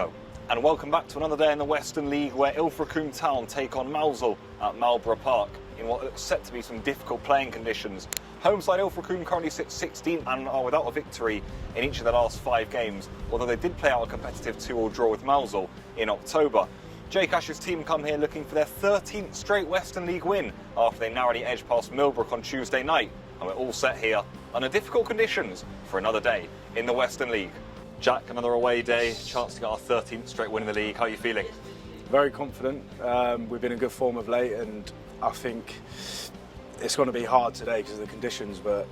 Woolls-Blanco. And welcome back to another day in the Western League where ILFRACOMBE Town take on Mousehole at Marlborough Park in what looks set to be some difficult playing conditions. Home side ILFRACOMBE currently sits 16th and are without a victory in each of their last 5 games, although they did play out a competitive 2-all draw with Mousehole in October. Jake Ash's team come here looking for their 13th straight Western League win after they narrowly edged past Millbrook on Tuesday night, and we're all set here under difficult conditions for another day in the Western League. Jack, another away day, chance to get our 13th straight win in the league. How are you feeling? Very confident. We've been in good form of late, and I think it's going to be hard today because of the conditions, but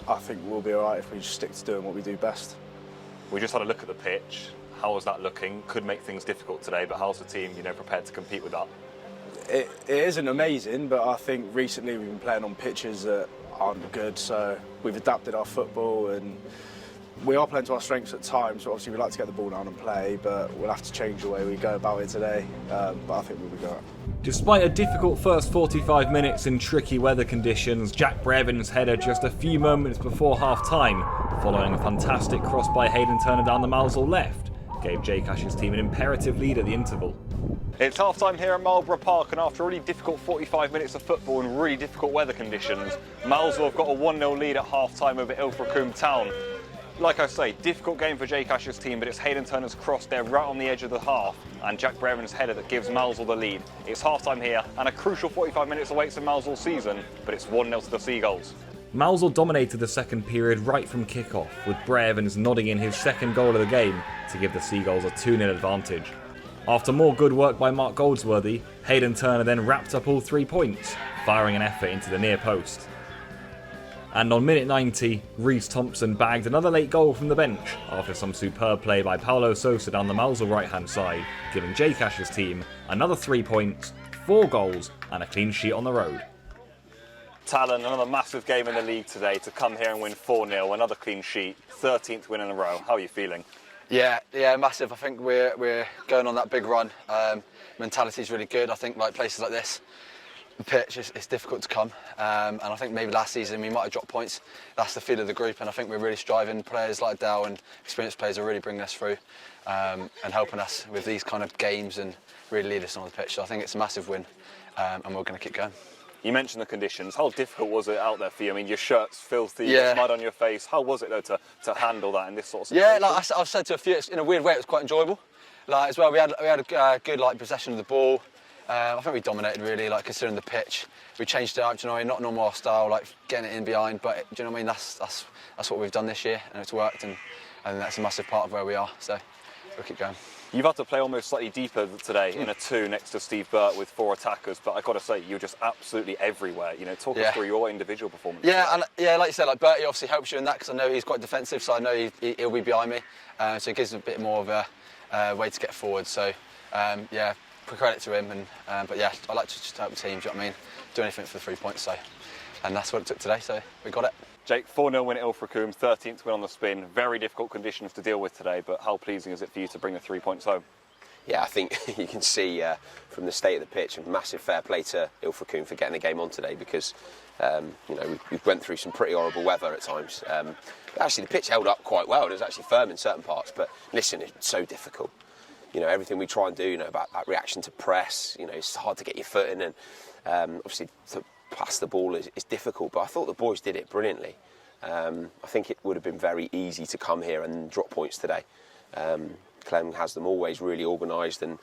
I think we'll be all right if we just stick to doing what we do best. We just had a look at the pitch. How was that looking? Could make things difficult today, but how's the team, prepared to compete with that? It isn't amazing, but I think recently we've been playing on pitches that aren't good, so we've adapted our football and we are playing to our strengths at times, so obviously we like to get the ball down and play, but we'll have to change the way we go about it today, but I think we'll be good. Despite a difficult first 45 minutes in tricky weather conditions, Jack Bray-Evans' header just a few moments before half-time, following a fantastic cross by Hayden down the Mousehole left, gave Jake Ash's team an imperative lead at the interval. It's half-time here at Marlborough Park, and after a really difficult 45 minutes of football in really difficult weather conditions, Mousehole have got a 1-0 lead at half-time over ILFRACOMBE Town. Like I say, difficult game for Jake Ash's team, but it's Hayden Turner's cross there right on the edge of the half and Jack Bray-Evans' header that gives Mousehole the lead. It's half-time here and a crucial 45 minutes awaits in Mousehole's season, but it's 1-0 to the Seagulls. Mousehole dominated the second period right from kick-off, with Bray-Evans nodding in his second goal of the game to give the Seagulls a 2-0 advantage. After more good work by Mark Goldsworthy, Hayden Turner then wrapped up all 3 points, firing an effort into the near post. And on minute 90, Reece Thomson bagged another late goal from the bench after some superb play by Paulo Sosa down the Mousehole right-hand side, giving Jake Ash's team another 3 points, 4 goals and a clean sheet on the road. Talon, another massive game in the league today to come here and win 4-0, another clean sheet, 13th win in a row. How are you feeling? Yeah, massive. I think we're going on that big run. Mentality's really good. I think like places like this, the pitch it's difficult to come, and I think maybe last season we might have dropped points. That's the feel of the group, and I think we're really striving. Players like Dal and experienced players are really bringing us through and helping us with these kind of games and really lead us on the pitch. So I think it's a massive win, and we're going to keep going. You mentioned the conditions. How difficult was it out there for you? I mean, your shirt's filthy, you've got mud on your face. How was it though to handle that in this sort of situation? Yeah, like I've said to a few, in a weird way, it was quite enjoyable. Like as well, we had a good possession of the ball. I think we dominated really, considering the pitch. We changed it up, do you know what I mean? Not normal style, getting it in behind, but do you know what I mean? That's what we've done this year, and it's worked, and that's a massive part of where we are. So we'll keep going. You've had to play almost slightly deeper today in a 2 next to Steve Burt with 4 attackers, but I've got to say you're just absolutely everywhere. Talk us through your individual performance. Yeah, and like you said, Bertie obviously helps you in that because I know he's quite defensive, so I know he'll be behind me, so it gives him a bit more of a way to get forward. So credit to him, but yeah, I like to just help the team. Do you know what I mean? Do anything for the 3 points. So, and that's what it took today. So we got it. Jake, 4-0 win at ILFRACOMBE, 13th win on the spin. Very difficult conditions to deal with today, but how pleasing is it for you to bring the 3 points home? Yeah, I think you can see from the state of the pitch, a massive fair play to ILFRACOMBE for getting the game on today because we went through some pretty horrible weather at times. Actually, the pitch held up quite well. It was actually firm in certain parts, but listen, it's so difficult. Everything we try and do, about that reaction to press, it's hard to get your foot in, and obviously to pass the ball is difficult, but I thought the boys did it brilliantly. I think it would have been very easy to come here and drop points today. Clem has them always really organised, and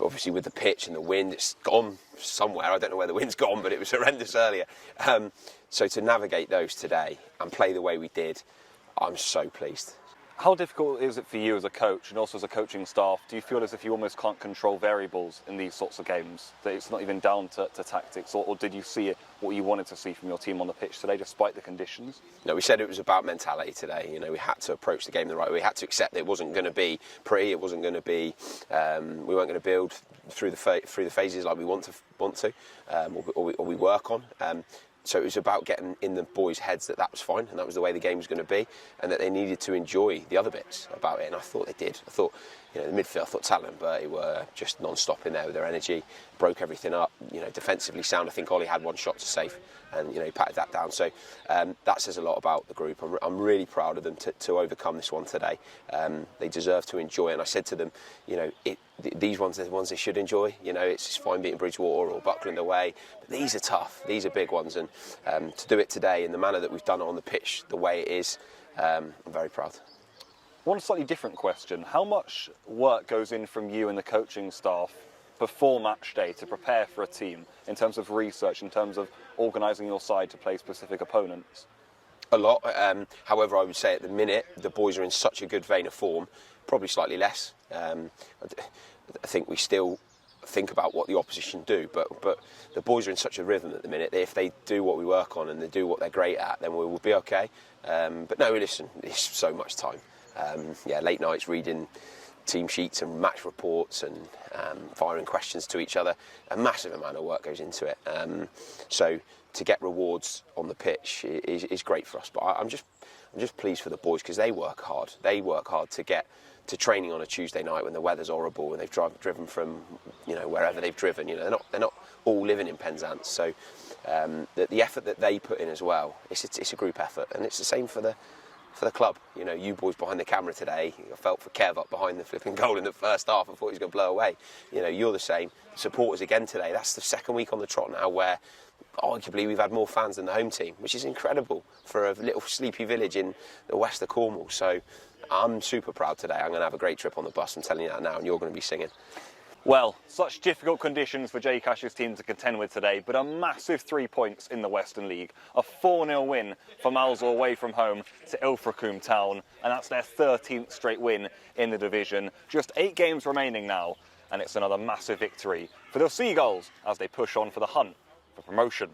obviously with the pitch and the wind, it's gone somewhere. I don't know where the wind's gone, but it was horrendous earlier. So to navigate those today and play the way we did, I'm so pleased. How difficult is it for you as a coach and also as a coaching staff? Do you feel as if you almost can't control variables in these sorts of games? That it's not even down to tactics, or did you see what you wanted to see from your team on the pitch today, despite the conditions? No, we said it was about mentality today. We had to approach the game the right way. We had to accept that it wasn't going to be pretty. It wasn't going to be. We weren't going to build through the phases like we want to, or we work on. So it was about getting in the boys' heads that was fine and that was the way the game was going to be, and that they needed to enjoy the other bits about it, and I thought they did. I thought You know, the midfield, I thought Talon and Bertie were just non-stop in there with their energy, broke everything up. You know, defensively sound. I think Ollie had one shot to save, and you know, he patted that down. So that says a lot about the group. I'm really proud of them to overcome this one today. They deserve to enjoy it. And I said to them, you know, these ones are the ones they should enjoy. You know, it's fine beating Bridgewater or Buckland away, but these are tough. These are big ones, and to do it today in the manner that we've done it on the pitch, the way it is, I'm very proud. One slightly different question. How much work goes in from you and the coaching staff before match day to prepare for a team in terms of research, in terms of organising your side to play specific opponents? A lot. However, I would say at the minute, the boys are in such a good vein of form, probably slightly less. I think we still think about what the opposition do, but the boys are in such a rhythm at the minute that if they do what we work on and they do what they're great at, then we will be okay. But no, listen, it's so much time. Late nights reading team sheets and match reports and firing questions to each other. A massive amount of work goes into it. So to get rewards on the pitch is great for us. But I'm just pleased for the boys because they work hard. They work hard to get to training on a Tuesday night when the weather's horrible and they've driven from, you know, wherever they've driven. You know, they're not all living in Penzance. So the effort that they put in as well, it's a group effort, and it's the same for the club. You know, you boys behind the camera today, I felt for Kev up behind the flipping goal in the first half. I thought he was going to blow away. You know, you're the same. Supporters again today. That's the second week on the trot now where arguably we've had more fans than the home team, which is incredible for a little sleepy village in the west of Cornwall. So I'm super proud today. I'm going to have a great trip on the bus. I'm telling you that now, and you're going to be singing. Well, such difficult conditions for Jay Cash's team to contend with today, but a massive 3 points in the Western League. A 4-0 win for Mousehole away from home to ILFRACOMBE Town, and that's their 13th straight win in the division. Just 8 games remaining now, and it's another massive victory for the Seagulls as they push on for the hunt for promotion.